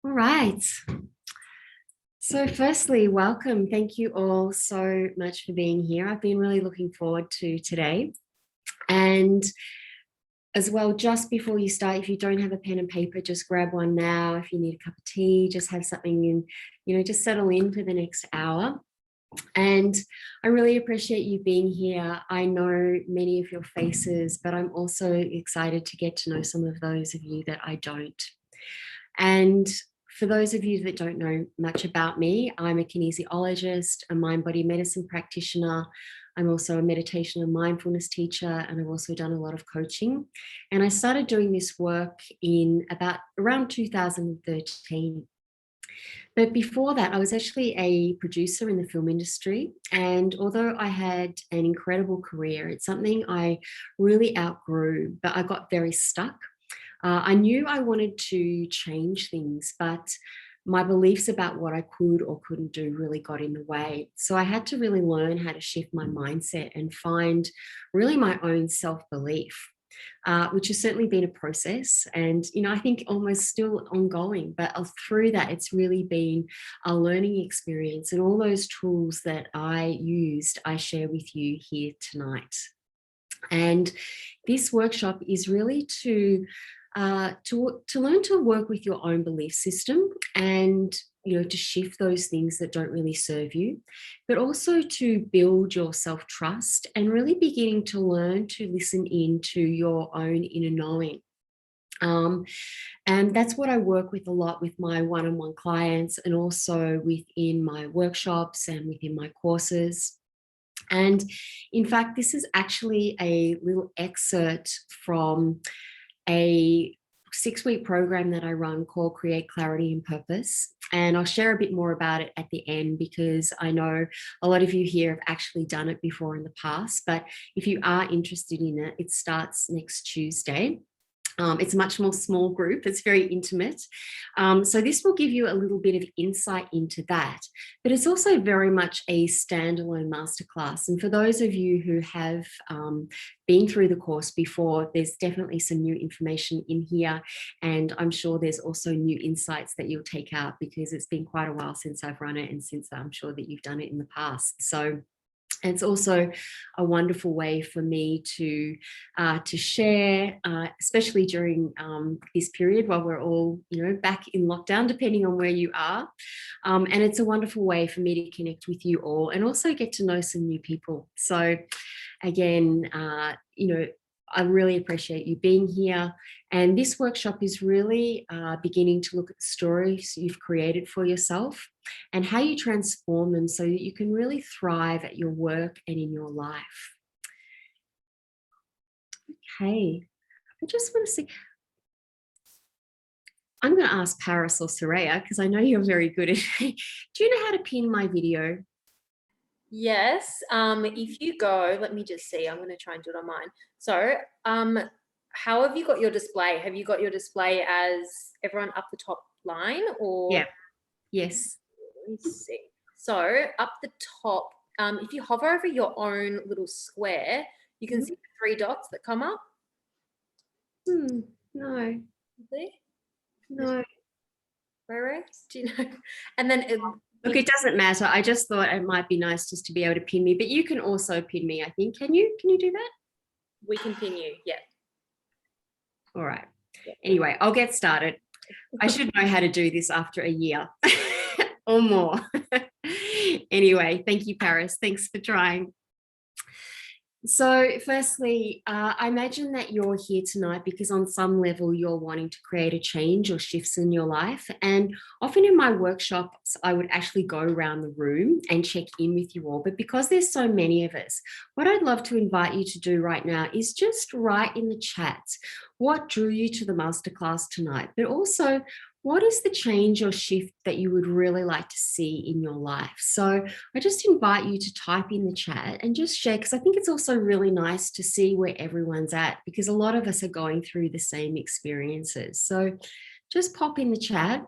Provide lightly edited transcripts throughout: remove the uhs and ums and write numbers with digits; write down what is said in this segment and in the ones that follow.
All right. So firstly, welcome. Thank you all so much for being here. I've been really looking forward to today. And as well, just before you start, if you don't have a pen and paper, just grab one now. If you need a cup of tea, just have something and, just settle in for the next hour. And I really appreciate you being here. I know many of your faces, but I'm also excited to get to know some of those of you that I don't. And for those of you that don't know much about me, I'm a kinesiologist, a mind-body medicine practitioner. I'm also a meditation and mindfulness teacher, and I've also done a lot of coaching. And I started doing this work in around 2013. But before that, I was actually a producer in the film industry. And although I had an incredible career, it's something I really outgrew, but I got very stuck. I knew I wanted to change things, but my beliefs about what I could or couldn't do really got in the way. So I had to really learn how to shift my mindset and find really my own self-belief. Which has certainly been a process, and I think almost still ongoing, but through that it's really been a learning experience, and all those tools that I used I share with you here tonight. And this workshop is really to learn to work with your own belief system, and to shift those things that don't really serve you, but also to build your self-trust and really beginning to learn to listen into your own inner knowing. And that's what I work with a lot with my one-on-one clients, and also within my workshops and within my courses. And in fact, this is actually a little excerpt from a 6-week program that I run called Create Clarity and Purpose. And I'll share a bit more about it at the end, because I know a lot of you here have actually done it before in the past. But if you are interested in it, it starts next Tuesday. It's a much more small group. It's very intimate. So this will give you a little bit of insight into that. But it's also very much a standalone masterclass. And for those of you who have been through the course before, there's definitely some new information in here. And I'm sure there's also new insights that you'll take out, because it's been quite a while since I've run it, and since I'm sure that you've done it in the past. So it's also a wonderful way for me to share, especially during this period while we're all, back in lockdown, depending on where you are. And it's a wonderful way for me to connect with you all, and also get to know some new people. So again, I really appreciate you being here. And this workshop is really beginning to look at the stories you've created for yourself and how you transform them so that you can really thrive at your work and in your life. Okay, I just want to see. I'm going to ask Paris or Soraya, because I know you're very good at it. Do you know how to pin my video? Yes. If you go, let me just see. I'm going to try and do it on mine. So, how have you got your display? Have you got your display as everyone up the top line, or? Yeah. Yes. Let me see. So up the top, if you hover over your own little square, you can see the 3 dots that come up. No. See? No. Where? Do you know? And then look, it doesn't matter. I just thought it might be nice just to be able to pin me, but you can also pin me, I think. Can you do that? We can pin you. Yeah. All right. Yeah. Anyway, I'll get started. I should know how to do this after a year or more. Anyway, thank you, Paris. Thanks for trying. So firstly, I imagine that you're here tonight because on some level you're wanting to create a change or shifts in your life. And often in my workshops, I would actually go around the room and check in with you all. But because there's so many of us, what I'd love to invite you to do right now is just write in the chat what drew you to the masterclass tonight, but also what is the change or shift that you would really like to see in your life? So I just invite you to type in the chat and just share, because I think it's also really nice to see where everyone's at, because a lot of us are going through the same experiences. So just pop in the chat.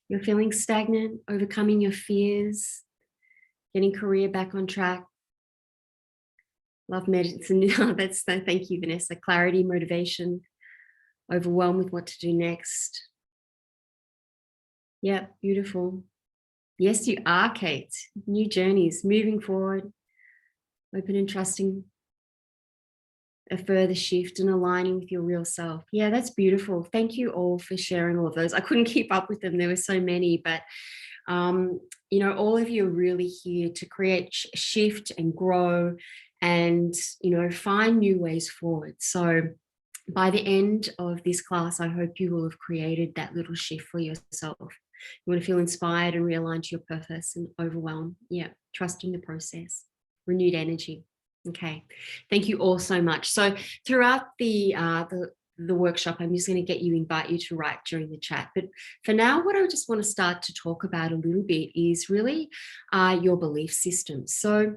You're feeling stagnant, overcoming your fears, getting career back on track. Love medicine. Thank you, Vanessa. Clarity, motivation, overwhelmed with what to do next. Yeah, beautiful. Yes, you are, Kate. New journeys, moving forward, open and trusting a further shift and aligning with your real self. Yeah, that's beautiful. Thank you all for sharing all of those. I couldn't keep up with them. There were so many, but all of you are really here to create shift and grow and, find new ways forward. So by the end of this class, I hope you will have created that little shift for yourself. You want to feel inspired and realigned to your purpose and overwhelmed. Yeah, trusting the process, renewed energy. Okay, thank you all so much. So throughout the workshop, I'm just going to invite you to write during the chat. But for now, what I just want to start to talk about a little bit is really your belief systems. So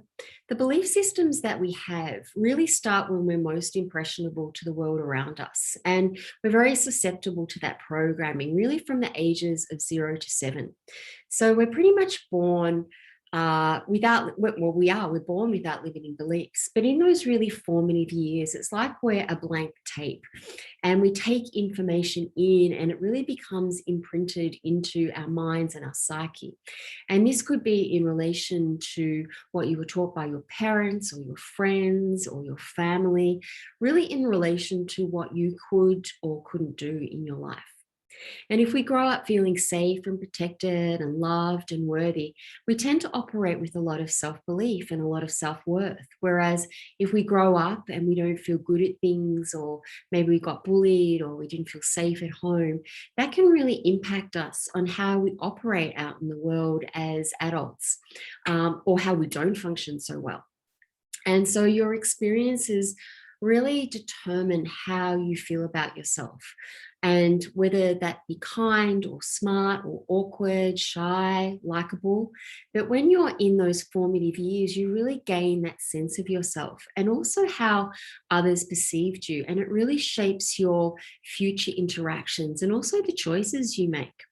the belief systems that we have really start when we're most impressionable to the world around us. And we're very susceptible to that programming, really from the ages of 0 to 7. So we're pretty much born we're born without limiting beliefs. But in those really formative years, it's like we're a blank tape and we take information in and it really becomes imprinted into our minds and our psyche. And this could be in relation to what you were taught by your parents or your friends or your family, really in relation to what you could or couldn't do in your life. And if we grow up feeling safe and protected and loved and worthy, we tend to operate with a lot of self-belief and a lot of self-worth. Whereas if we grow up and we don't feel good at things, or maybe we got bullied or we didn't feel safe at home, that can really impact us on how we operate out in the world as adults, or how we don't function so well. And so your experiences really determine how you feel about yourself, and whether that be kind or smart or awkward, shy, likable. But when you're in those formative years, you really gain that sense of yourself and also how others perceived you. And it really shapes your future interactions and also the choices you make.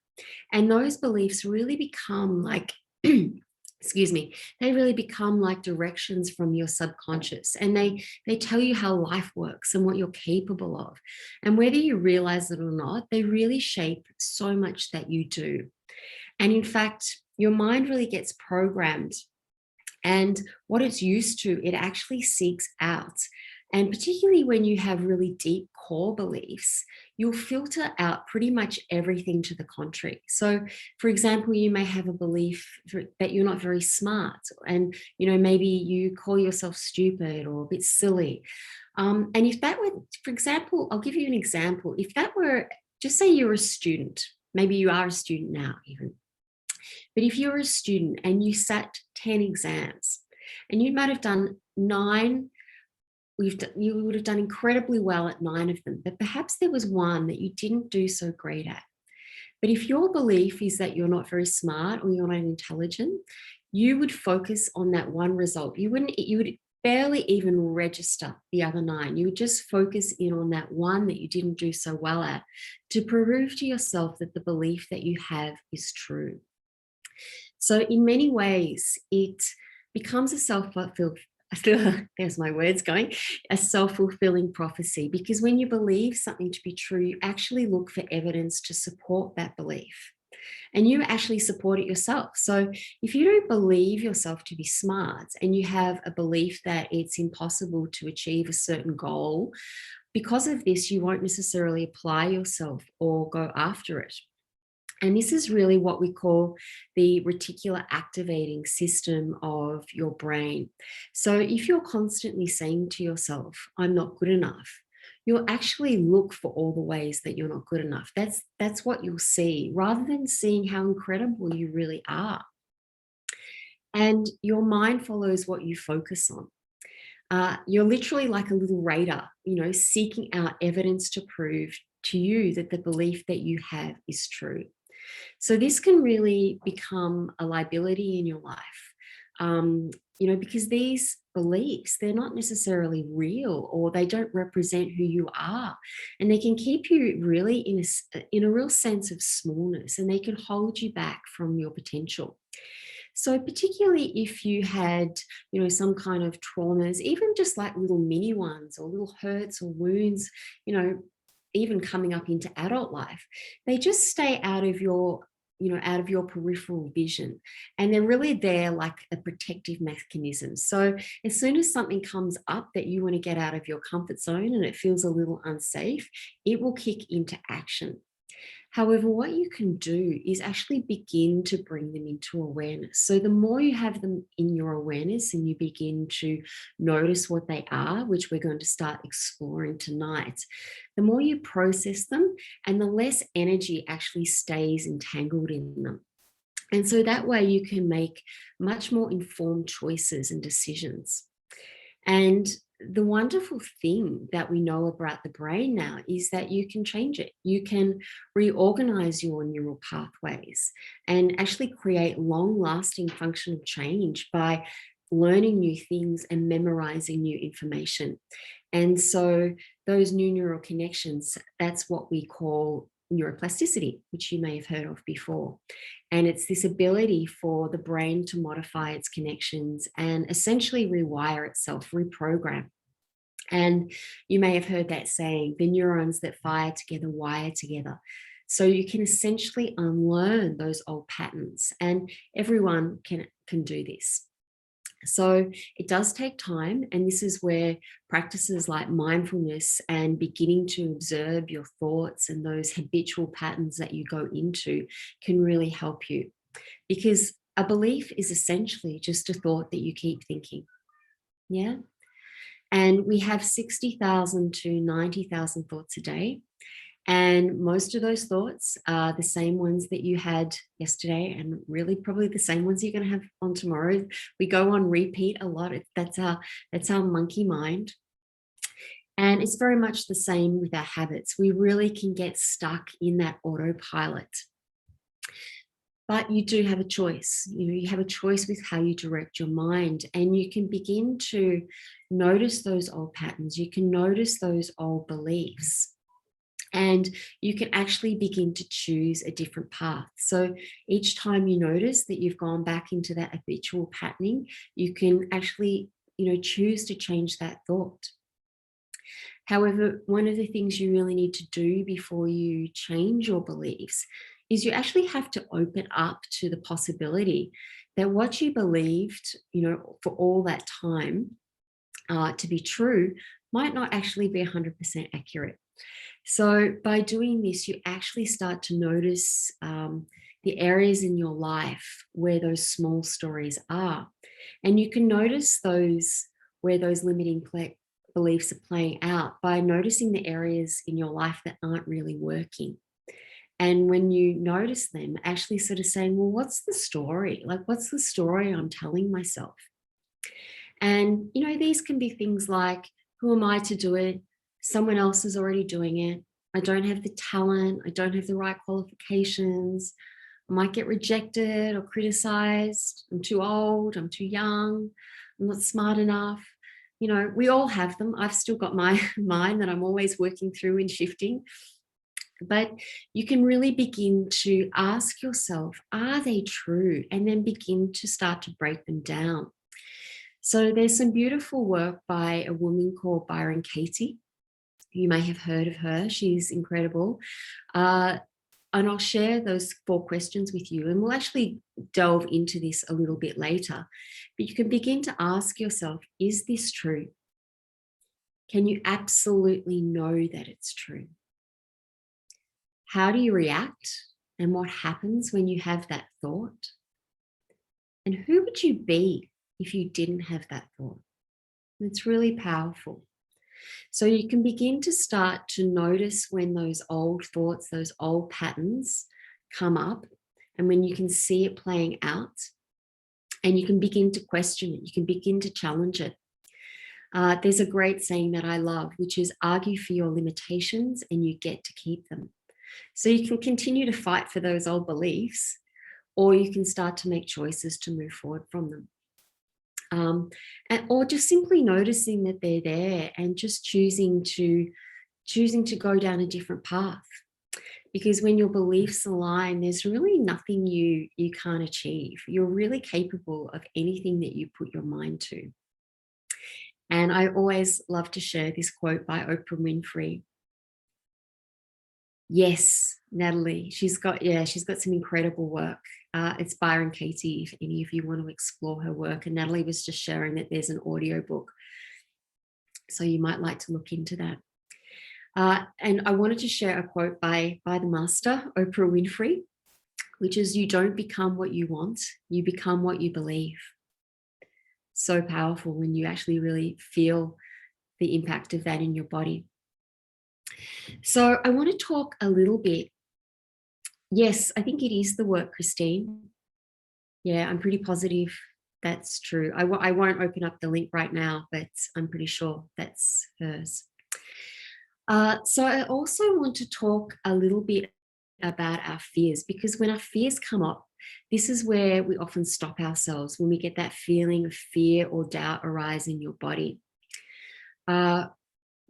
And those beliefs really become like excuse me, they really become like directions from your subconscious, and they tell you how life works and what you're capable of. And whether you realize it or not, they really shape so much that you do. And in fact, your mind really gets programmed, and what it's used to, it actually seeks out. And particularly when you have really deep core beliefs, you'll filter out pretty much everything to the contrary. So, for example, you may have a belief that you're not very smart, and maybe you call yourself stupid or a bit silly. And if that were, for example, I'll give you an example. If that were, just say you're a student, maybe you are a student now even. But if you're a student and you sat 10 exams and you might have done 9, you would have done incredibly well at 9 of them, but perhaps there was one that you didn't do so great at. But if your belief is that you're not very smart or you're not intelligent, you would focus on that one result. You would barely even register the other 9. You would just focus in on that one that you didn't do so well at, to prove to yourself that the belief that you have is true. So in many ways, it becomes a self-fulfilled, there's my words going, a self-fulfilling prophecy, because when you believe something to be true, you actually look for evidence to support that belief. And you actually support it yourself. So if you don't believe yourself to be smart and you have a belief that it's impossible to achieve a certain goal, because of this, you won't necessarily apply yourself or go after it. And this is really what we call the reticular activating system of your brain. So if you're constantly saying to yourself, I'm not good enough, you'll actually look for all the ways that you're not good enough. That's what you'll see, rather than seeing how incredible you really are. And your mind follows what you focus on. You're literally like a little radar, seeking out evidence to prove to you that the belief that you have is true. So this can really become a liability in your life. because these beliefs, they're not necessarily real, or they don't represent who you are. And they can keep you really in a real sense of smallness, and they can hold you back from your potential. So particularly if you had, some kind of traumas, even just like little mini ones or little hurts or wounds, even coming up into adult life, they just stay out of your peripheral vision, and they're really there like a protective mechanism. So as soon as something comes up that you want to get out of your comfort zone and it feels a little unsafe, it will kick into action. However, what you can do is actually begin to bring them into awareness. So the more you have them in your awareness and you begin to notice what they are, which we're going to start exploring tonight, the more you process them and the less energy actually stays entangled in them. And so that way you can make much more informed choices and decisions. And the wonderful thing that we know about the brain now is that you can change it. You can reorganize your neural pathways and actually create long-lasting functional change by learning new things and memorizing new information. And so those new neural connections, that's what we call neuroplasticity, which you may have heard of before. And it's this ability for the brain to modify its connections and essentially rewire itself, reprogram. And you may have heard that saying, the neurons that fire together wire together. So you can essentially unlearn those old patterns, and everyone can do this. So it does take time, and this is where practices like mindfulness and beginning to observe your thoughts and those habitual patterns that you go into can really help you. Because a belief is essentially just a thought that you keep thinking. Yeah. And we have 60,000 to 90,000 thoughts a day. And most of those thoughts are the same ones that you had yesterday, and really probably the same ones you're going to have on tomorrow. We go on repeat a lot. That's our monkey mind. And it's very much the same with our habits. We really can get stuck in that autopilot. But you do have a choice. You have a choice with how you direct your mind, and you can begin to notice those old patterns. You can notice those old beliefs. And you can actually begin to choose a different path. So each time you notice that you've gone back into that habitual patterning, you can actually, choose to change that thought. However, one of the things you really need to do before you change your beliefs is you actually have to open up to the possibility that what you believed, for all that time to be true might not actually be 100% accurate. So by doing this, you actually start to notice the areas in your life where those small stories are. And you can notice where those limiting beliefs are playing out by noticing the areas in your life that aren't really working. And when you notice them, actually sort of saying, well, what's the story? Like, what's the story I'm telling myself? And, these can be things like, who am I to do it? Someone else is already doing it. I don't have the talent. I don't have the right qualifications. I might get rejected or criticized. I'm too old. I'm too young. I'm not smart enough. We all have them. I've still got my mind that I'm always working through and shifting. But you can really begin to ask yourself, are they true? And then begin to start to break them down. So there's some beautiful work by a woman called Byron Katie. You may have heard of her. She's incredible. And I'll share those 4 questions with you, and we'll actually delve into this a little bit later. But you can begin to ask yourself, is this true? Can you absolutely know that it's true? How do you react? And what happens when you have that thought? And who would you be if you didn't have that thought? It's really powerful. So you can begin to start to notice when those old thoughts, those old patterns come up, and when you can see it playing out, and you can begin to question it, you can begin to challenge it. There's a great saying that I love, which is argue for your limitations and you get to keep them. So you can continue to fight for those old beliefs, or you can start to make choices to move forward from them. or just simply noticing that they're there and just choosing to go down a different path. Because when your beliefs align, there's really nothing you can't achieve. You're really capable of anything that you put your mind to. And I always love to share this quote by Oprah Winfrey. Yes, Natalie, she's got some incredible work. It's Byron Katie, if any of you want to explore her work. And Natalie was just sharing that there's an audiobook, so you might like to look into that. And I wanted to share a quote by the master, Oprah Winfrey, which is, "You don't become what you want, you become what you believe." So powerful when you actually really feel the impact of that in your body. So I want to talk a little bit. Yes, I think it is the work, Christine. Yeah, I'm pretty positive that's true. I won't open up the link right now, but I'm pretty sure that's hers. So I also want to talk a little bit about our fears, because when our fears come up, this is where we often stop ourselves, when we get that feeling of fear or doubt arise in your body.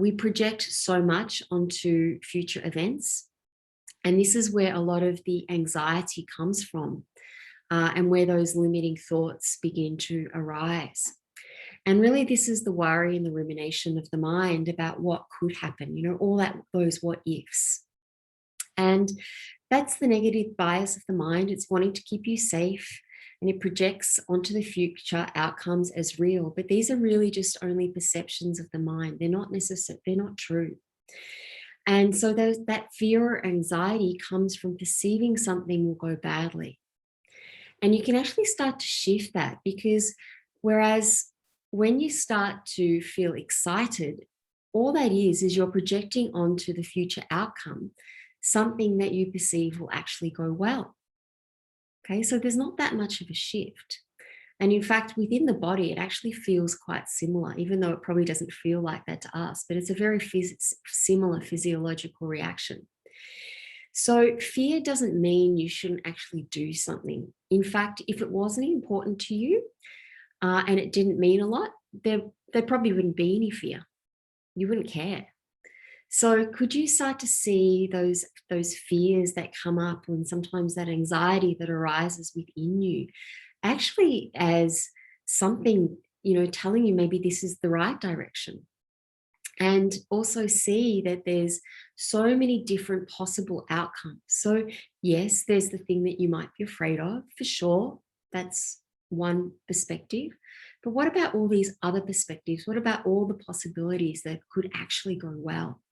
We project so much onto future events, and this is where a lot of the anxiety comes from, and where those limiting thoughts begin to arise. And really, this is the worry and the rumination of the mind about what could happen, all those what ifs. And that's the negative bias of the mind. It's wanting to keep you safe, and it projects onto the future outcomes as real. But these are really just only perceptions of the mind. They're not necessary, they're not true. And so that fear or anxiety comes from perceiving something will go badly. And you can actually start to shift that, because whereas when you start to feel excited, all that is you're projecting onto the future outcome something that you perceive will actually go well. Okay, so there's not that much of a shift. And in fact, within the body, it actually feels quite similar, even though it probably doesn't feel like that to us, but it's a very similar physiological reaction. So fear doesn't mean you shouldn't actually do something. In fact, if it wasn't important to you and it didn't mean a lot, there probably wouldn't be any fear. You wouldn't care. So could you start to see those fears that come up, and sometimes that anxiety that arises within you, actually as something, telling you maybe this is the right direction? And also see that there's so many different possible outcomes. So yes, there's the thing that you might be afraid of, for sure. That's one perspective. But what about all these other perspectives? What about all the possibilities that could actually go well?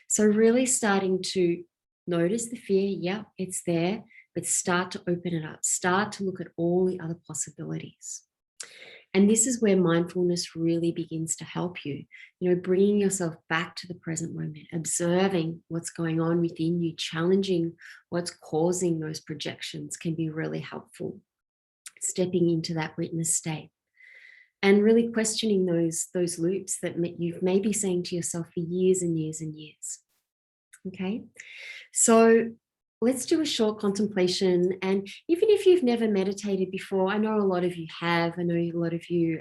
So really starting to notice the fear, yeah, it's there, but start to open it up. Start to look at all the other possibilities. And this is where mindfulness really begins to help you, bringing yourself back to the present moment, observing what's going on within you, challenging what's causing those projections can be really helpful. Stepping into that witness state and really questioning those loops that you've maybe saying to yourself for years and years and years. Okay, so let's do a short contemplation. And even if you've never meditated before, I know a lot of you have. I know a lot of you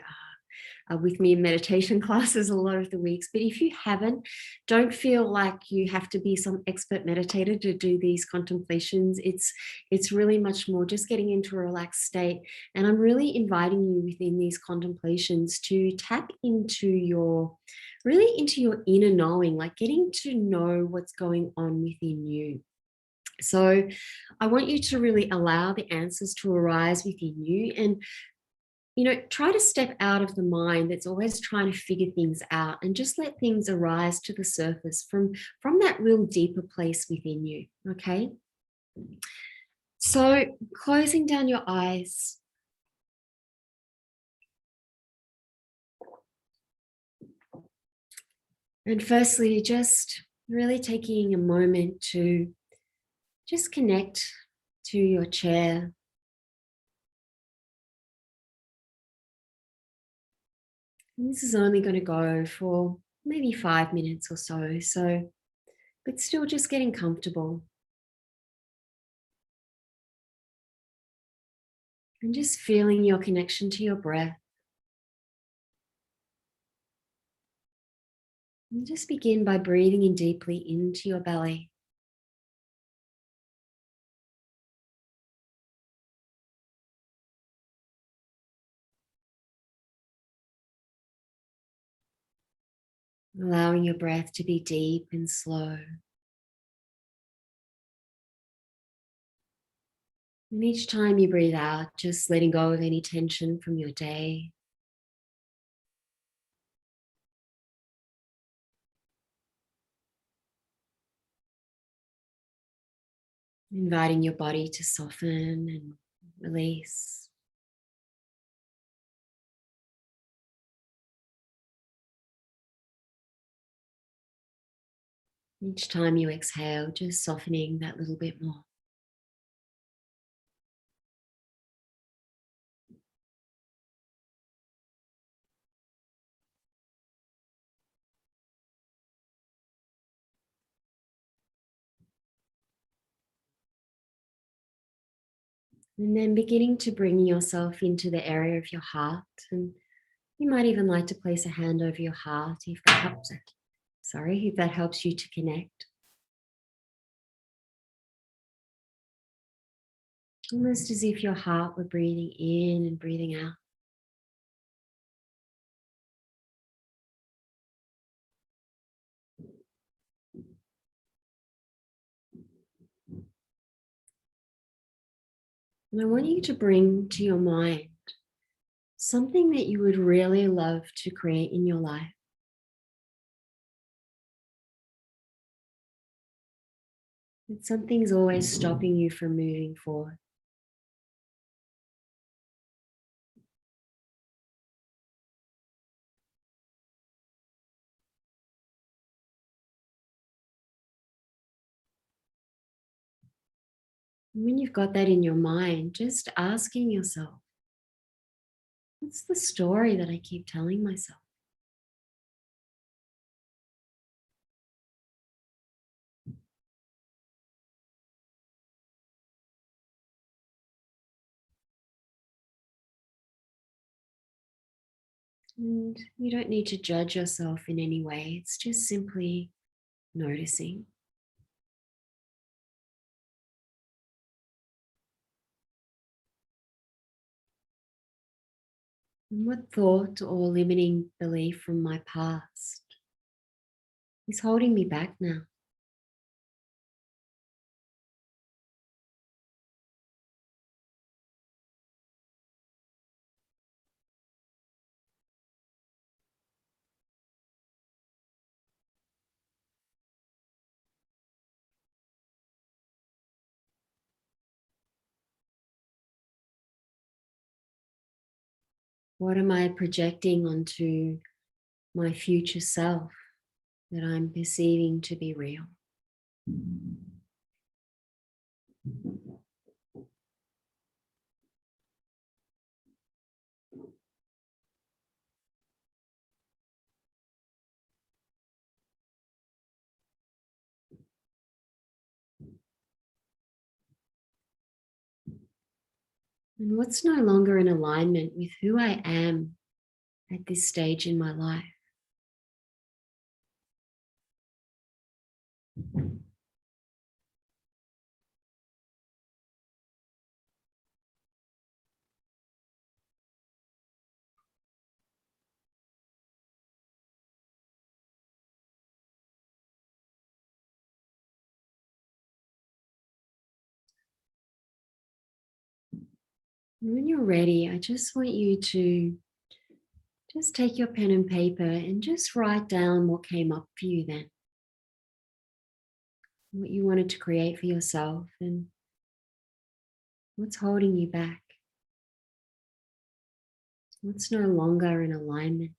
are with me in meditation classes a lot of the weeks. But if you haven't, don't feel like you have to be some expert meditator to do these contemplations. It's really much more just getting into a relaxed state. And I'm really inviting you within these contemplations to tap into your inner knowing, like getting to know what's going on within you. So I want you to really allow the answers to arise within you, and try to step out of the mind that's always trying to figure things out, and just let things arise to the surface from that real deeper place within you. Okay, so closing down your eyes, and firstly just really taking a moment to just connect to your chair. And this is only going to go for maybe 5 minutes or so, but still just getting comfortable. And just feeling your connection to your breath. And just begin by breathing in deeply into your belly. Allowing your breath to be deep and slow. And each time you breathe out, just letting go of any tension from your day. Inviting your body to soften and release. Each time you exhale, just softening that little bit more. And then beginning to bring yourself into the area of your heart. And you might even like to place a hand over your heart if that helps. If that helps you to connect. Almost as if your heart were breathing in and breathing out. And I want you to bring to your mind something that you would really love to create in your life. That something's always stopping you from moving forward. And when you've got that in your mind, just asking yourself, what's the story that I keep telling myself? And you don't need to judge yourself in any way. It's just simply noticing. And what thought or limiting belief from my past is holding me back now? What am I projecting onto my future self that I'm perceiving to be real? And what's no longer in alignment with who I am at this stage in my life? And when you're ready, I just want you to just take your pen and paper and just write down what came up for you then. What you wanted to create for yourself and what's holding you back. What's no longer in alignment.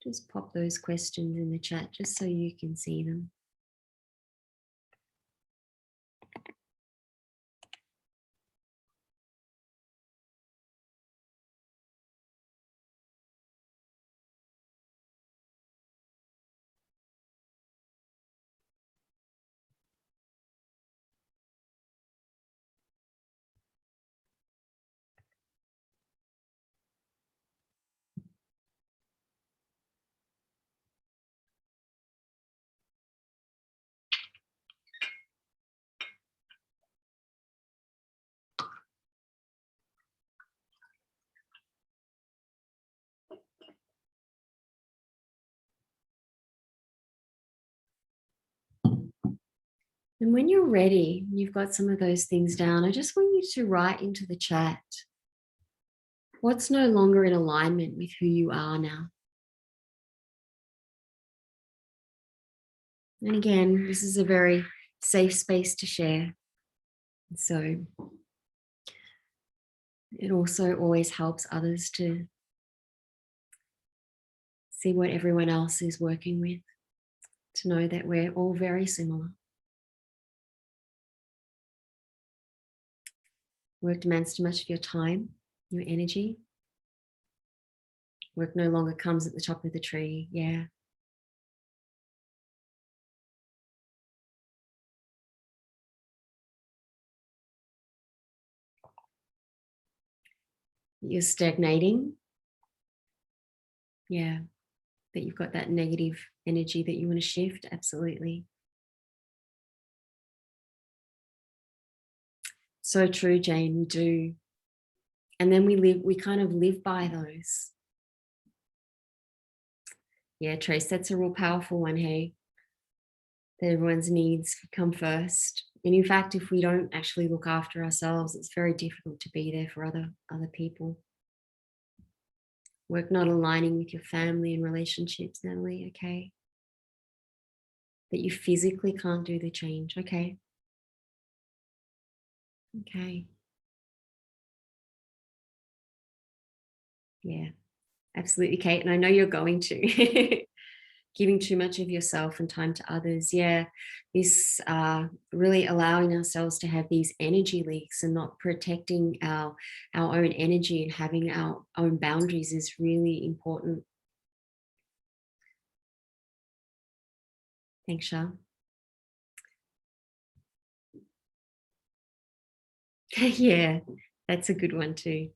Just pop those questions in the chat just so you can see them. And when you're ready, you've got some of those things down, I just want you to write into the chat what's no longer in alignment with who you are now. And again, this is a very safe space to share. So it also always helps others to see what everyone else is working with, to know that we're all very similar. Work demands too much of your time, your energy. Work no longer comes at the top of the tree. Yeah. You're stagnating. Yeah. That you've got that negative energy that you want to shift. Absolutely. So true, Jane. We do. And then we kind of live by those. Yeah, Trace, that's a real powerful one, hey? That everyone's needs come first. And in fact, if we don't actually look after ourselves, it's very difficult to be there for other people. Work not aligning with your family and relationships, Natalie, okay? That you physically can't do the change, okay? Okay. Yeah, absolutely, Kate. And I know you're going to. Giving too much of yourself and time to others. Yeah, this really allowing ourselves to have these energy leaks and not protecting our own energy and having our own boundaries is really important. Thanks, Shah. Yeah, that's a good one too.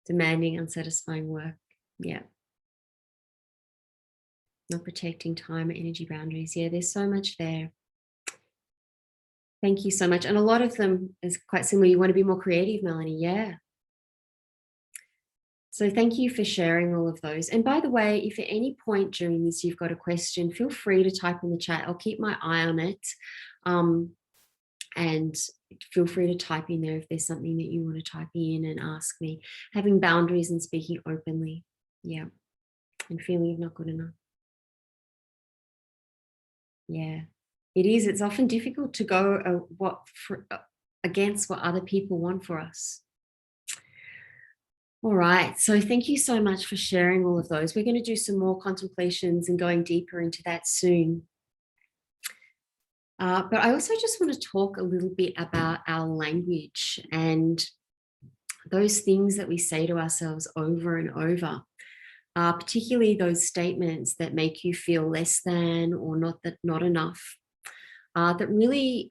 Demanding, unsatisfying work. Yeah. Not protecting time, energy boundaries. Yeah, there's so much there. Thank you so much. And a lot of them is quite similar. You want to be more creative, Melanie. Yeah. So thank you for sharing all of those. And by the way, if at any point during this you've got a question, feel free to type in the chat. I'll keep my eye on it. And feel free to type in there if there's something that you want to type in and ask me. Having boundaries and speaking openly. Yeah. And feeling not good enough. Yeah. It is. It's often difficult to go against what other people want for us. All right. So thank you so much for sharing all of those. We're going to do some more contemplations and going deeper into that soon. But I also just want to talk a little bit about our language and those things that we say to ourselves over and over, particularly those statements that make you feel less than or not enough, that really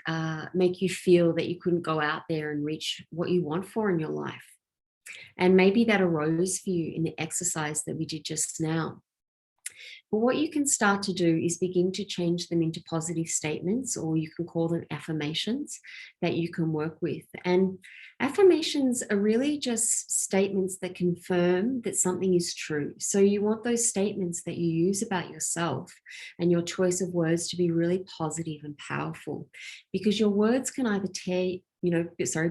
make you feel that you couldn't go out there and reach what you want for in your life. And maybe that arose for you in the exercise that we did just now. But what you can start to do is begin to change them into positive statements, or you can call them affirmations that you can work with. And affirmations are really just statements that confirm that something is true. So you want those statements that you use about yourself and your choice of words to be really positive and powerful, because your words can either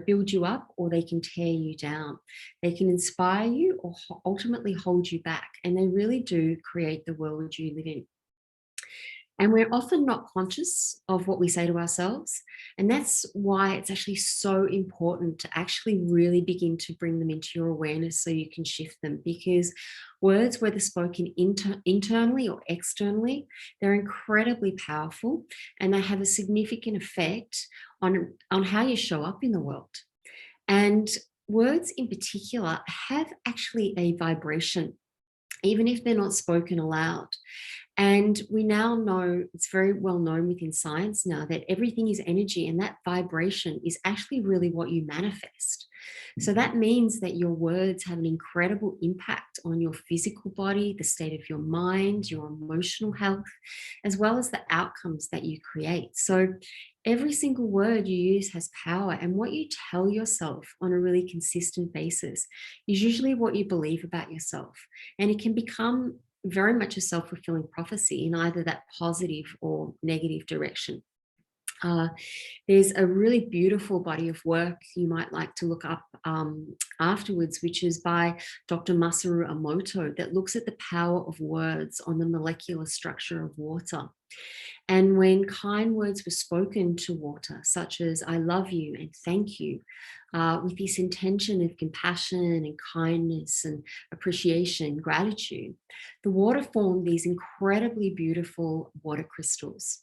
build you up, or they can tear you down. They can inspire you or ultimately hold you back. And they really do create the world you live in. And we're often not conscious of what we say to ourselves. And that's why it's actually so important to actually really begin to bring them into your awareness so you can shift them. Because words, whether spoken internally or externally, they're incredibly powerful, and they have a significant effect on how you show up in the world. And words in particular have actually a vibration, even if they're not spoken aloud. And we now know, it's very well known within science now, that everything is energy, and that vibration is actually really what you manifest. So that means that your words have an incredible impact on your physical body, the state of your mind, your emotional health, as well as the outcomes that you create. So every single word you use has power, and what you tell yourself on a really consistent basis is usually what you believe about yourself. And it can become very much a self-fulfilling prophecy in either that positive or negative direction. There's a really beautiful body of work you might like to look up afterwards, which is by Dr. Masaru Emoto, that looks at the power of words on the molecular structure of water. And when kind words were spoken to water, such as I love you and thank you, with this intention of compassion and kindness and appreciation, gratitude, the water formed these incredibly beautiful water crystals.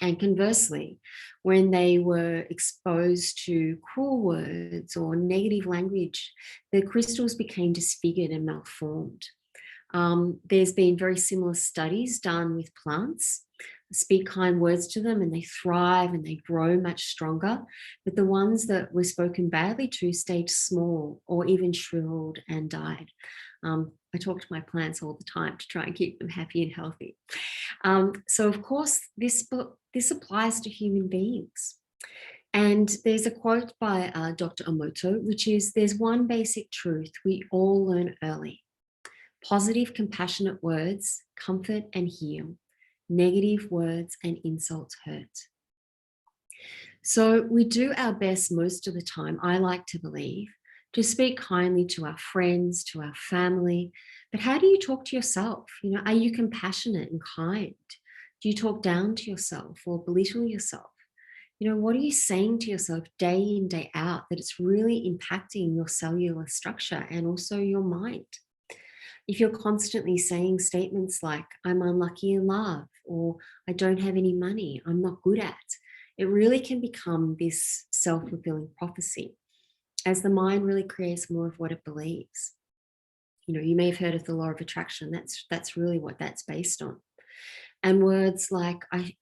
And conversely, when they were exposed to cruel words or negative language, the crystals became disfigured and malformed. There's been very similar studies done with plants. Speak kind words to them and they thrive and they grow much stronger. But the ones that were spoken badly to stayed small or even shriveled and died. I talk to my plants all the time to try and keep them happy and healthy. So of course, this applies to human beings. And there's a quote by Dr. Emoto, which is, there's one basic truth we all learn early. Positive, compassionate words comfort and heal. Negative words and insults hurt. So we do our best most of the time, I like to believe, to speak kindly to our friends, to our family. But how do you talk to yourself? Are you compassionate and kind? Do you talk down to yourself or belittle yourself? What are you saying to yourself day in, day out that it's really impacting your cellular structure and also your mind? If you're constantly saying statements like, I'm unlucky in love, or I don't have any money, I'm not good at, it really can become this self-fulfilling prophecy as the mind really creates more of what it believes. You may have heard of the law of attraction. That's really what that's based on. And words like, I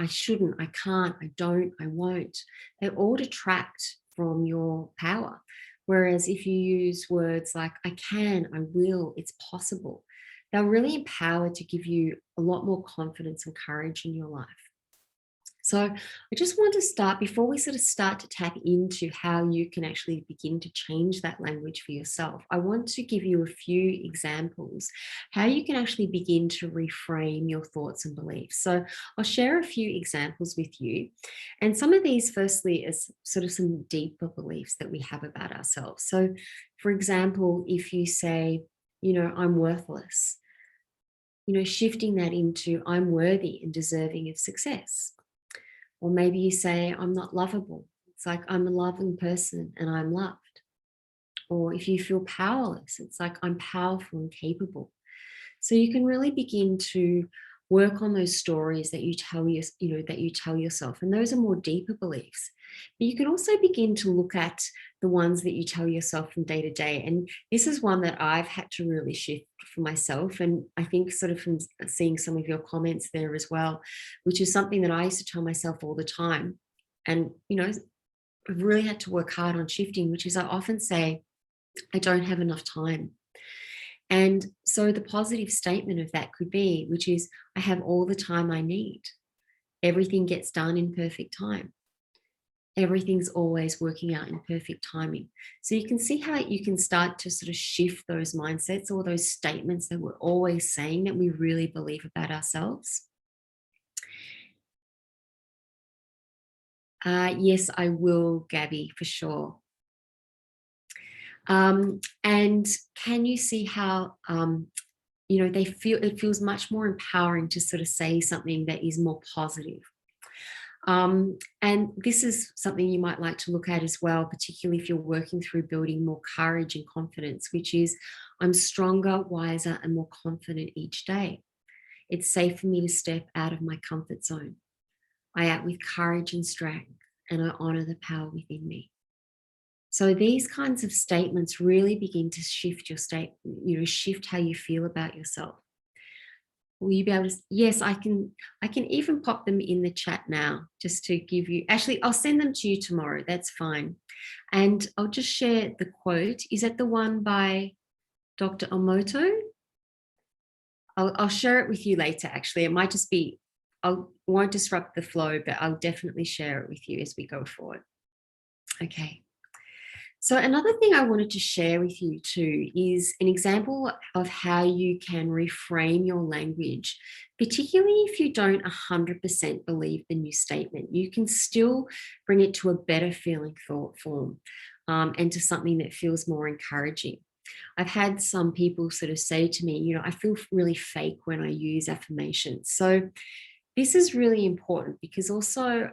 shouldn't, I can't, I don't, I won't, they all detract from your power. Whereas if you use words like I can, I will, it's possible, they're really empowered to give you a lot more confidence and courage in your life. So I just want to start, before we sort of start to tap into how you can actually begin to change that language for yourself, I want to give you a few examples how you can actually begin to reframe your thoughts and beliefs. So I'll share a few examples with you. And some of these, firstly, is sort of some deeper beliefs that we have about ourselves. So for example, if you say, I'm worthless, shifting that into I'm worthy and deserving of success. Or maybe you say, I'm not lovable. It's like, I'm a loving person and I'm loved. Or if you feel powerless, it's like, I'm powerful and capable. So you can really begin to work on those stories that you tell yourself. And those are more deeper beliefs. But you can also begin to look at the ones that you tell yourself from day to day. And this is one that I've had to really shift for myself. And I think sort of from seeing some of your comments there as well, which is something that I used to tell myself all the time. And, I've really had to work hard on shifting, which is I often say, I don't have enough time. And so the positive statement of that could be, which is, I have all the time I need. Everything gets done in perfect time. Everything's always working out in perfect timing. So you can see how you can start to sort of shift those mindsets or those statements that we're always saying that we really believe about ourselves. Yes, I will, Gabby, for sure. And can you see how, it feels much more empowering to sort of say something that is more positive. And this is something you might like to look at as well, particularly if you're working through building more courage and confidence, which is, I'm stronger, wiser, and more confident each day. It's safe for me to step out of my comfort zone. I act with courage and strength, and I honor the power within me. So these kinds of statements really begin to shift your shift how you feel about yourself. Will you be able to? Yes, I can even pop them in the chat now, just to give you, actually, I'll send them to you tomorrow. That's fine. And I'll just share the quote. Is that the one by Dr. Emoto? I'll share it with you later, actually. It might just be, won't disrupt the flow, but I'll definitely share it with you as we go forward. Okay. So another thing I wanted to share with you too is an example of how you can reframe your language, particularly if you don't 100% believe the new statement. You can still bring it to a better feeling thought form, and to something that feels more encouraging. I've had some people sort of say to me, I feel really fake when I use affirmations. So this is really important because also,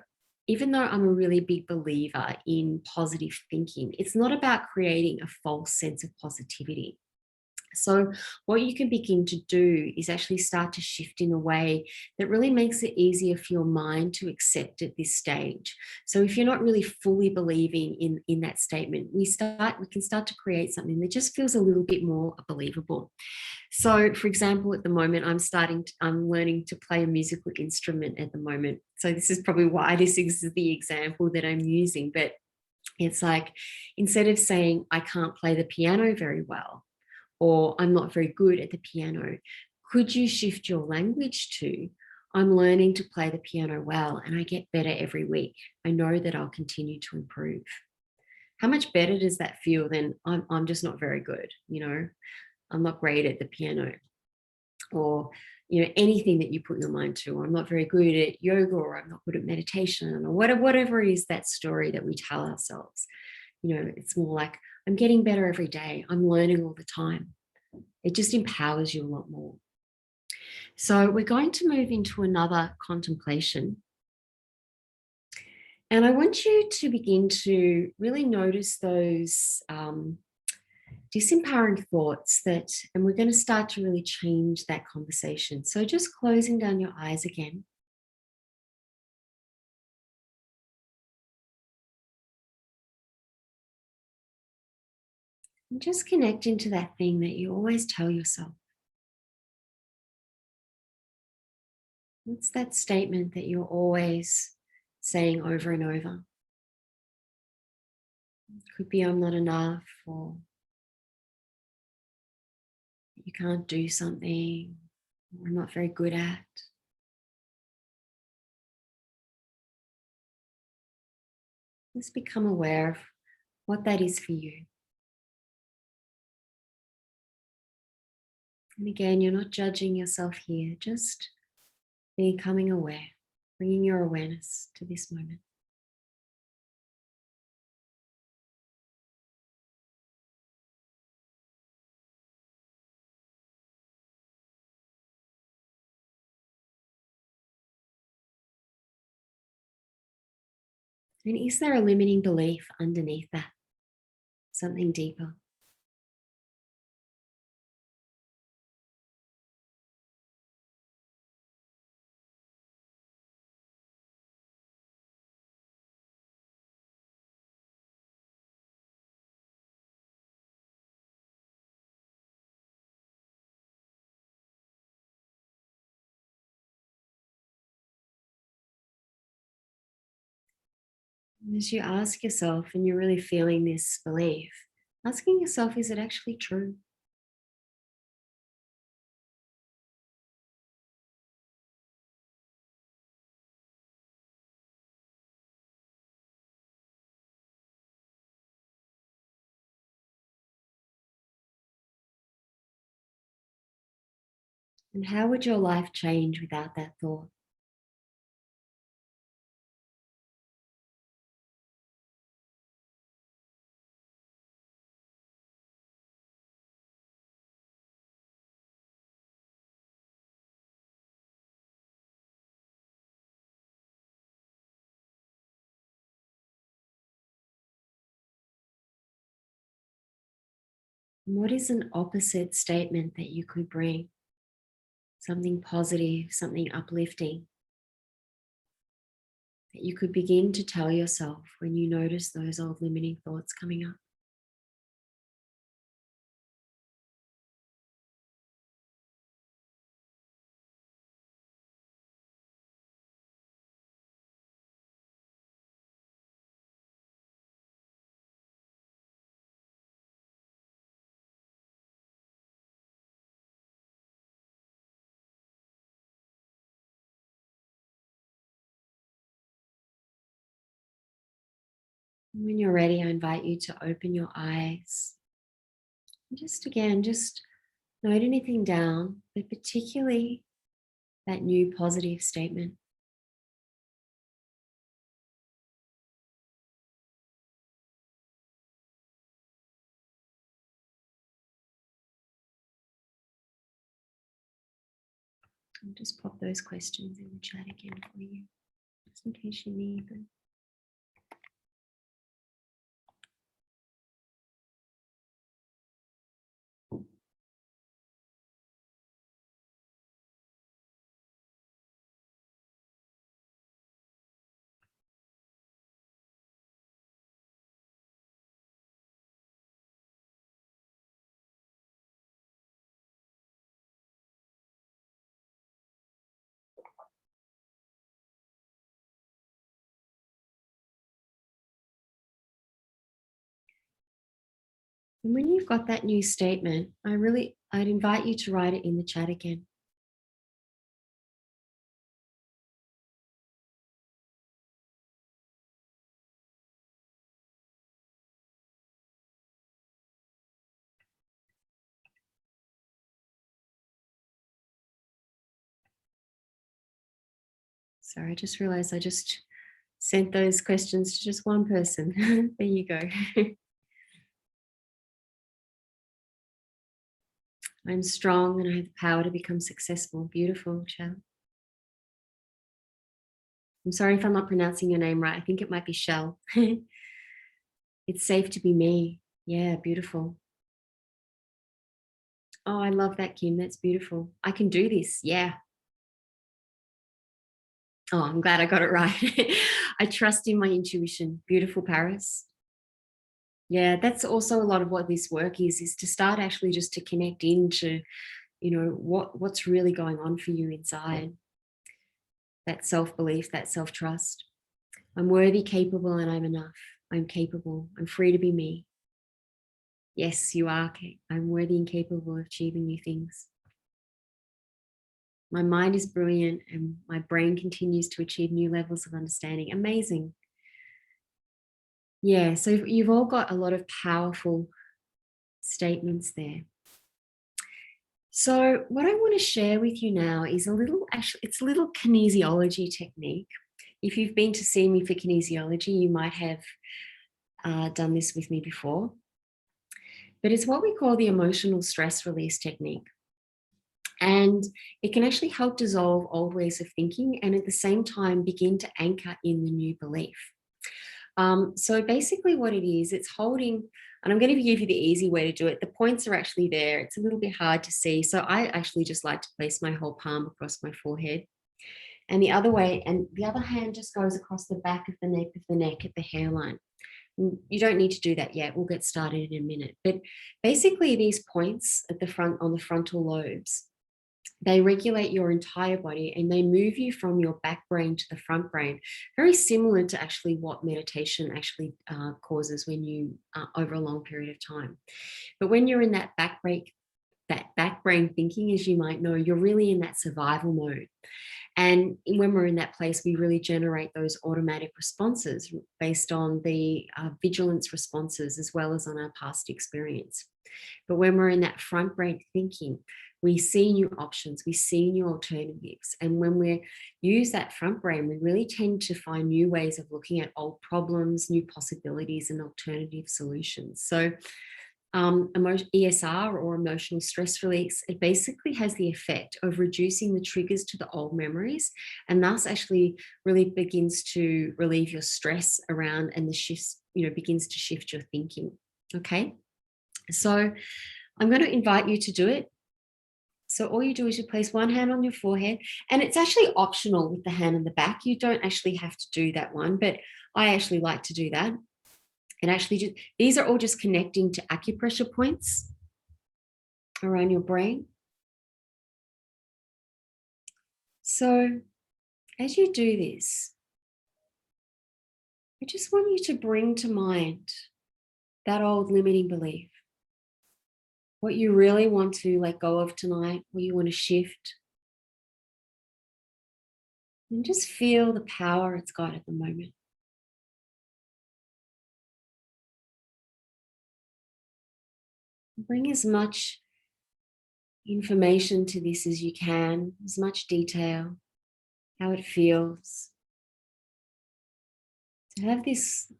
even though I'm a really big believer in positive thinking, it's not about creating a false sense of positivity. So, what you can begin to do is actually start to shift in a way that really makes it easier for your mind to accept at this stage. So, if you're not really fully believing in that statement, we can start to create something that just feels a little bit more believable. So, for example, at the moment, I'm learning to play a musical instrument at the moment. So, this is probably why this is the example that I'm using. But it's like, instead of saying, I can't play the piano very well, or I'm not very good at the piano, could you shift your language to, I'm learning to play the piano well and I get better every week. I know that I'll continue to improve. How much better does that feel than I'm just not very good, I'm not great at the piano, or anything that you put your mind to, or I'm not very good at yoga, or I'm not good at meditation, or whatever it is, that story that we tell ourselves. It's more like, I'm getting better every day, I'm learning all the time. It just empowers you a lot more. So we're going to move into another contemplation, and I want you to begin to really notice those disempowering thoughts and we're going to start to really change that conversation. So just closing down your eyes again. And just connecting to that thing that you always tell yourself. What's that statement that you're always saying over and over? It could be, I'm not enough, or you can't do something, or I'm not very good at. Just become aware of what that is for you. And again, you're not judging yourself here, just becoming aware, bringing your awareness to this moment. And is there a limiting belief underneath that? Something deeper? As you ask yourself and you're really feeling this belief, asking yourself, is it actually true? And how would your life change without that thought? And what is an opposite statement that you could bring? Something positive, something uplifting that you could begin to tell yourself when you notice those old limiting thoughts coming up. When you're ready, I invite you to open your eyes. And just again, just note anything down, but particularly that new positive statement. I'll just pop those questions in the chat again for you, just in case you need them. And when you've got that new statement, I'd invite you to write it in the chat again. Sorry, I just realized I just sent those questions to just one person. There you go. I'm strong and I have the power to become successful. Beautiful, Shell. I'm sorry if I'm not pronouncing your name right. I think it might be Shell. It's safe to be me. Yeah, beautiful. Oh, I love that, Kim. That's beautiful. I can do this. Yeah. Oh, I'm glad I got it right. I trust in my intuition. Beautiful, Paris. Yeah, that's also a lot of what this work is to start actually just to connect into, what's really going on for you inside. That self-belief, that self-trust. I'm worthy, capable, and I'm enough. I'm capable. I'm free to be me. Yes, you are. I'm worthy and capable of achieving new things. My mind is brilliant and my brain continues to achieve new levels of understanding. Amazing. Yeah, so you've all got a lot of powerful statements there. So what I want to share with you now is it's a little kinesiology technique. If you've been to see me for kinesiology, you might have done this with me before. But it's what we call the emotional stress release technique. And it can actually help dissolve old ways of thinking and at the same time begin to anchor in the new belief. So basically what it is, it's holding, and I'm going to give you the easy way to do it. The points are actually there. It's a little bit hard to see. So I actually just like to place my whole palm across my forehead. And the other hand just goes across the back of the neck at the hairline. You don't need to do that yet. We'll get started in a minute. But basically these points at the front on the frontal lobes, they regulate your entire body and they move you from your back brain to the front brain, very similar to actually what meditation actually causes when you over a long period of time. But when you're in that back brain thinking, as you might know, you're really in that survival mode. And when we're in that place, we really generate those automatic responses based on the vigilance responses as well as on our past experience. But when we're in that front brain thinking, we see new options, we see new alternatives. And when we use that front brain, we really tend to find new ways of looking at old problems, new possibilities, and alternative solutions. So ESR or emotional stress release, it basically has the effect of reducing the triggers to the old memories and thus actually really begins to relieve your stress around and the shifts, begins to shift your thinking. Okay, so I'm going to invite you to do it. So all you do is you place one hand on your forehead, and it's actually optional with the hand on the back. You don't actually have to do that one, but I actually like to do that. And actually, these are all just connecting to acupressure points around your brain. So as you do this, I just want you to bring to mind that old limiting belief, what you really want to let go of tonight, what you want to shift. And just feel the power it's got at the moment. Bring as much information to this as you can, as much detail, how it feels. To have this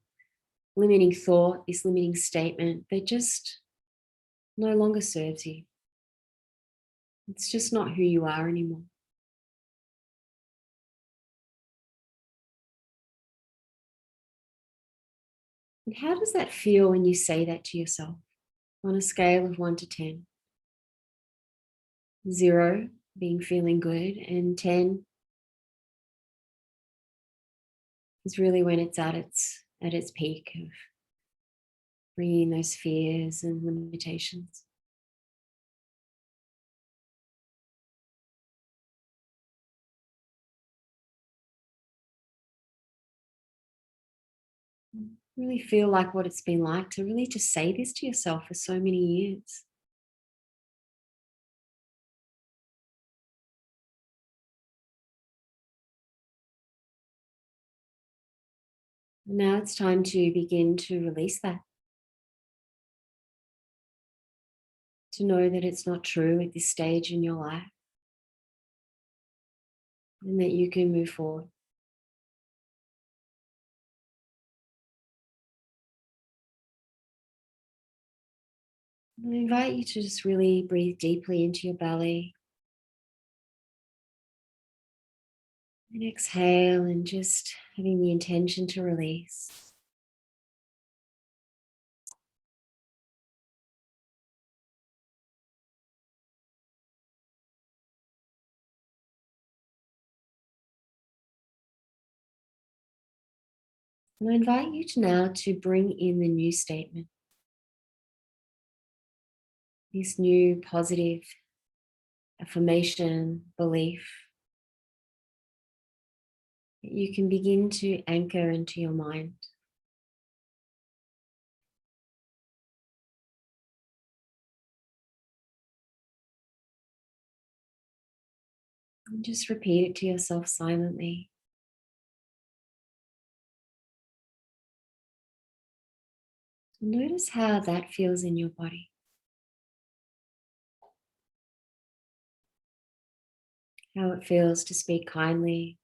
limiting thought, this limiting statement that just no longer serves you. It's just not who you are anymore. And how does that feel when you say that to yourself on a scale of 1 to 10? 0 being feeling good, and 10 is really when it's at its peak of bringing those fears and limitations. Really feel like what it's been like to really just say this to yourself for so many years. And now it's time to begin to release that. To know that it's not true at this stage in your life. And that you can move forward. I invite you to just really breathe deeply into your belly. And exhale, and just having the intention to release. And I invite you to now to bring in the new statement. This new positive affirmation, belief that you can begin to anchor into your mind. And just repeat it to yourself silently. And notice how that feels in your body. How it feels to speak kindly,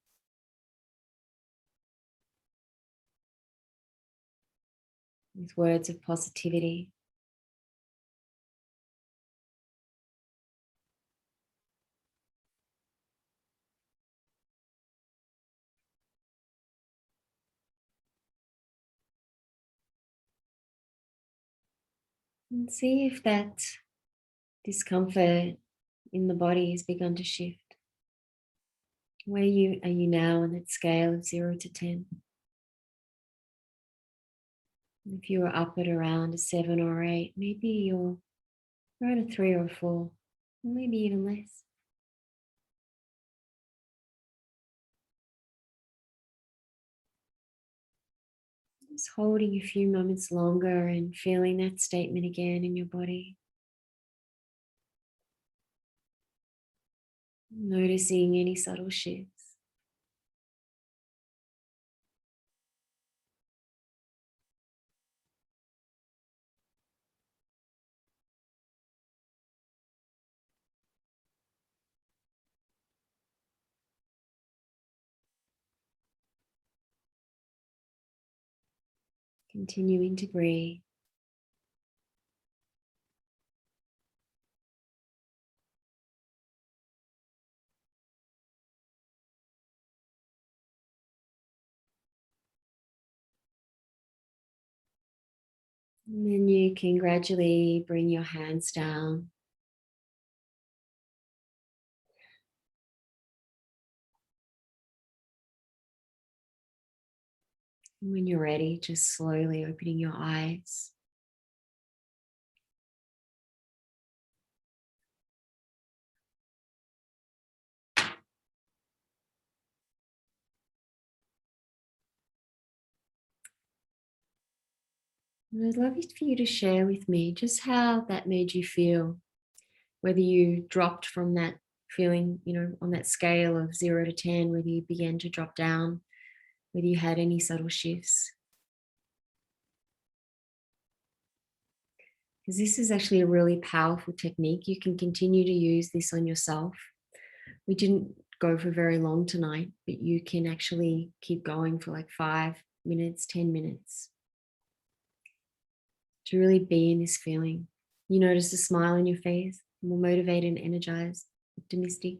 with words of positivity. And see if that discomfort in the body has begun to shift. Where are you now on that scale of 0 to 10? If you were up at around a 7 or 8, maybe you're at a 3 or a 4, or maybe even less. Just holding a few moments longer and feeling that statement again in your body. Noticing any subtle shifts. Continuing to breathe. And then you can gradually bring your hands down. And when you're ready, just slowly opening your eyes. And I'd love it for you to share with me just how that made you feel. Whether you dropped from that feeling, on that scale of 0 to 10, whether you began to drop down, whether you had any subtle shifts. because this is actually a really powerful technique. You can continue to use this on yourself. We didn't go for very long tonight, but you can actually keep going for like 5 minutes, 10 minutes to really be in this feeling. You notice a smile on your face, more motivated and energized, optimistic.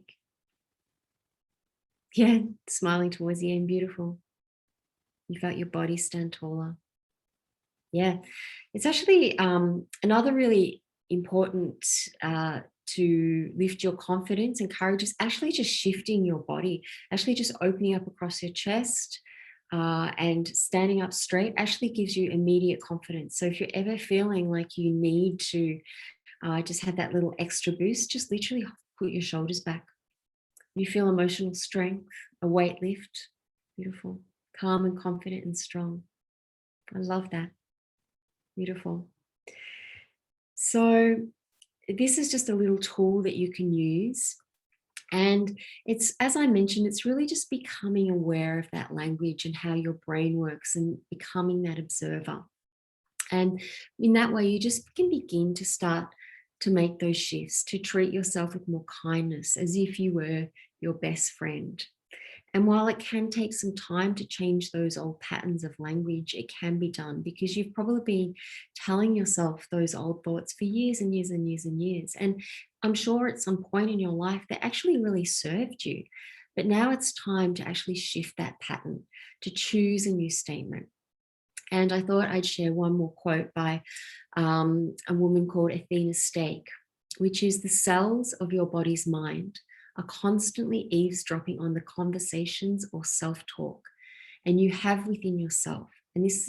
Yeah, smiling towards the end, beautiful. You felt your body stand taller. Yeah, it's actually another really important to lift your confidence and courage is actually just shifting your body, actually just opening up across your chest and standing up straight actually gives you immediate confidence. So if you're ever feeling like you need to just have that little extra boost, just literally put your shoulders back. You feel emotional strength, a weight lift. Beautiful, calm and confident and strong. I love that. Beautiful. So this is just a little tool that you can use. And it's, as I mentioned, it's really just becoming aware of that language and how your brain works and becoming that observer. And in that way, you just can begin to start to make those shifts, to treat yourself with more kindness as if you were your best friend. And while it can take some time to change those old patterns of language, it can be done because you've probably been telling yourself those old thoughts for years and years and years and years. And I'm sure at some point in your life that actually really served you. But now it's time to actually shift that pattern, to choose a new statement. And I thought I'd share one more quote by a woman called Athena Stake, which is the cells of your body's mind are constantly eavesdropping on the conversations or self-talk and you have within yourself. And this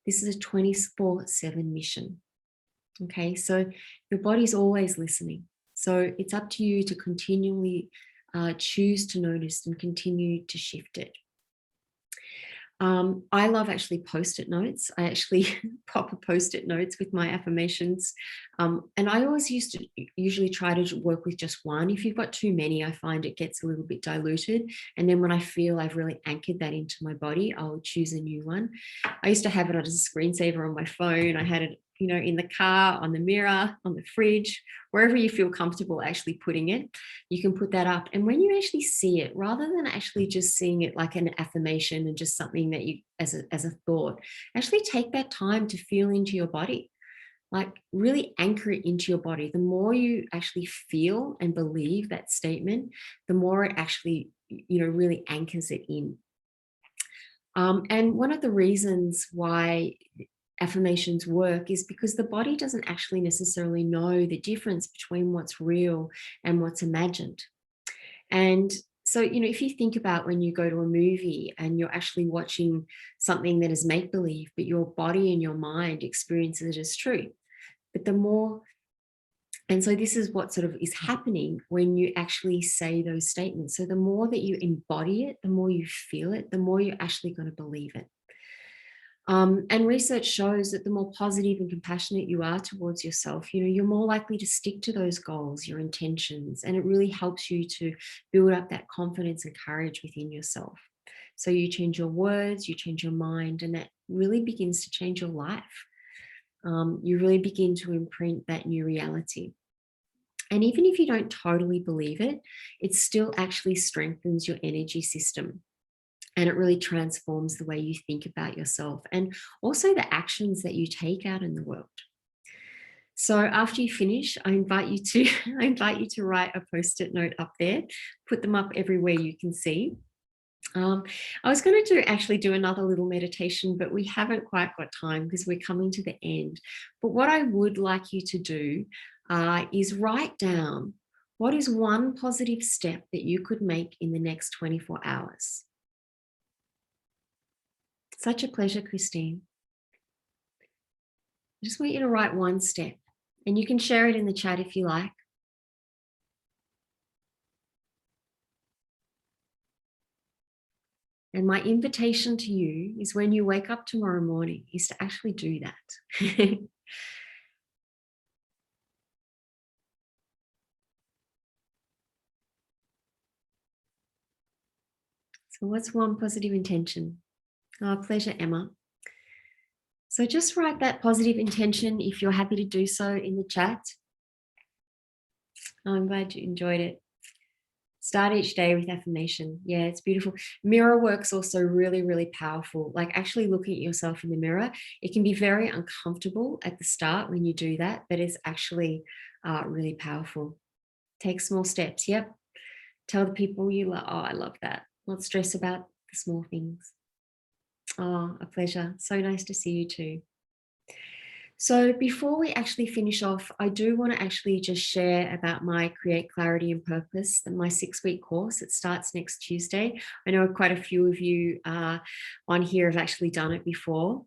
is a 24/7 mission. Okay, so your body's always listening. So it's up to you to continually choose to notice and continue to shift it. I love actually post-it notes. I actually pop a post-it notes with my affirmations. And I always used to usually try to work with just one. If you've got too many, I find it gets a little bit diluted. And then when I feel I've really anchored that into my body, I'll choose a new one. I used to have it as a screensaver on my phone. I had it, in the car, on the mirror, on the fridge, wherever you feel comfortable actually putting it, you can put that up. And when you actually see it, rather than actually just seeing it like an affirmation and just something that you, as a thought, actually take that time to feel into your body, like really anchor it into your body. The more you actually feel and believe that statement, the more it actually, really anchors it in. And one of the reasons why affirmations work is because the body doesn't actually necessarily know the difference between what's real and what's imagined. And so, if you think about when you go to a movie and you're actually watching something that is make believe, but your body and your mind experiences it as true. But and so this is what sort of is happening when you actually say those statements. So the more that you embody it, the more you feel it, the more you're actually going to believe it. And research shows that the more positive and compassionate you are towards yourself, you're more likely to stick to those goals, your intentions, and it really helps you to build up that confidence and courage within yourself. So you change your words, you change your mind, and that really begins to change your life. You really begin to imprint that new reality. And even if you don't totally believe it, it still actually strengthens your energy system. And it really transforms the way you think about yourself and also the actions that you take out in the world. So after you finish, I invite you to write a post-it note up there, put them up everywhere you can see. I was going to actually do another little meditation, but we haven't quite got time because we're coming to the end. But what I would like you to do is write down what is one positive step that you could make in the next 24 hours. Such a pleasure, Christine. I just want you to write one step and you can share it in the chat if you like. And my invitation to you is when you wake up tomorrow morning is to actually do that. So what's one positive intention? Oh, pleasure, Emma. So just write that positive intention if you're happy to do so in the chat. I'm glad you enjoyed it. Start each day with affirmation. Yeah, it's beautiful. Mirror work's also really, really powerful. Like actually looking at yourself in the mirror, it can be very uncomfortable at the start when you do that, but it's actually really powerful. Take small steps. Yep. Tell the people you love. Oh, I love that. Not stress about the small things. Oh, a pleasure. So nice to see you too. So before we actually finish off, I do want to actually just share about my Create Clarity and Purpose, my 6-week course. It starts next Tuesday. I know quite a few of you on here have actually done it before.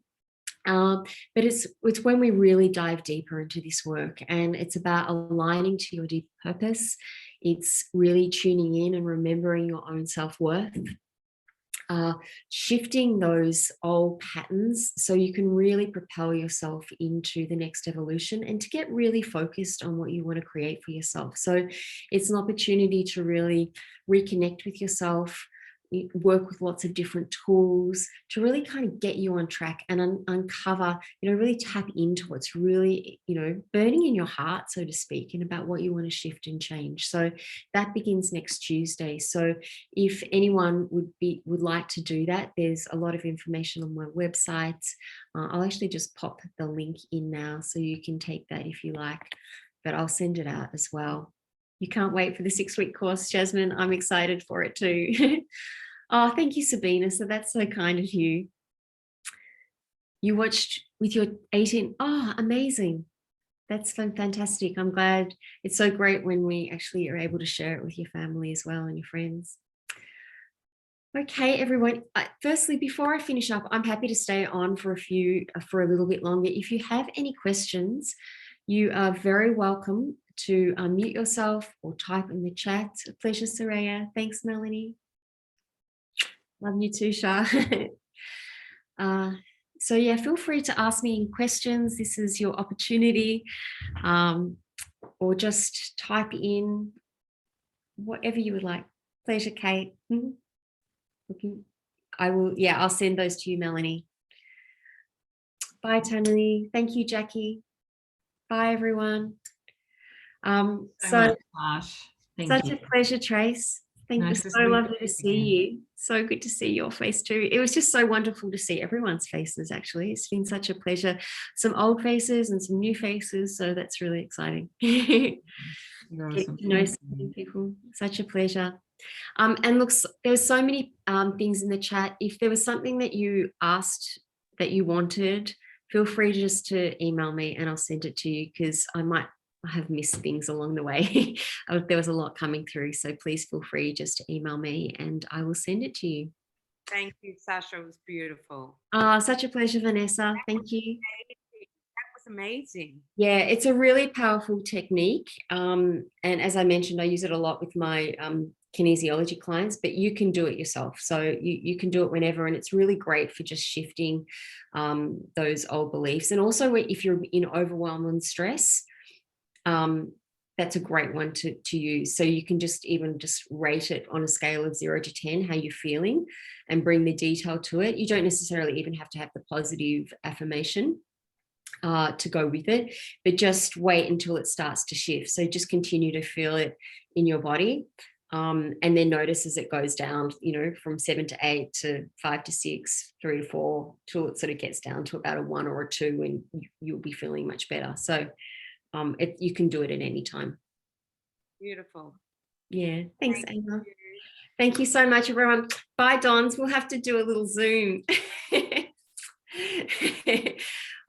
But it's when we really dive deeper into this work, and it's about aligning to your deep purpose. It's really tuning in and remembering your own self-worth. Shifting those old patterns so you can really propel yourself into the next evolution and to get really focused on what you want to create for yourself. So it's an opportunity to really reconnect with yourself, work with lots of different tools to really kind of get you on track and uncover, really tap into what's really, burning in your heart, so to speak, and about what you want to shift and change. So that begins next Tuesday. So if anyone would like to do that, there's a lot of information on my website. I'll actually just pop the link in now so you can take that if you like, but I'll send it out as well. You can't wait for the 6-week course, Jasmine. I'm excited for it too. Oh, thank you, Sabina. So that's so kind of you. You watched with your 18. Oh, amazing. That's fantastic. I'm glad. It's so great when we actually are able to share it with your family as well and your friends. Okay, everyone. Firstly, before I finish up, I'm happy to stay on for a little bit longer. If you have any questions, you are very welcome to unmute yourself or type in the chat. Pleasure, Soraya. Thanks, Melanie. Love you too, Shah. So yeah, feel free to ask me any questions. This is your opportunity, or just type in whatever you would like. Pleasure, Kate. I'll send those to you, Melanie. Bye, Tony. Thank you, Jackie. Bye, everyone. So much, Tash. Such a pleasure, Trace. Thank you. So lovely to see you. So good to see your face too. It was just so wonderful to see everyone's faces, actually. It's been such a pleasure. Some old faces and some new faces. So that's really exciting. Getting to know so many people. Such a pleasure. And look, there's so many things in the chat. If there was something that you asked that you wanted, feel free to email me and I'll send it to you, because I have missed things along the way. There was a lot coming through, so please feel free just to email me and I will send it to you. Thank you, Sasha. It was beautiful. Such a pleasure, Vanessa. Thank you. That was amazing. Yeah, it's a really powerful technique. And as I mentioned, I use it a lot with my kinesiology clients, but you can do it yourself. So you can do it whenever, and it's really great for just shifting those old beliefs. And also if you're in overwhelm and stress, that's a great one to use. So you can just rate it on a scale of 0 to 10, how you're feeling, and bring the detail to it. You don't necessarily even have to have the positive affirmation to go with it, but just wait until it starts to shift. So just continue to feel it in your body. And then notice as it goes down, from 7 to 8 to 5 to 6, 3 to 4, till it sort of gets down to about a 1 or a 2, and you'll be feeling much better. So you can do it at any time. Beautiful. Yeah. Thanks, Emma. Thank you so much, everyone. Bye, Dons. We'll have to do a little Zoom.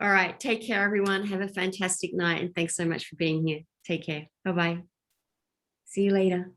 All right. Take care, everyone. Have a fantastic night. And thanks so much for being here. Take care. Bye-bye. See you later.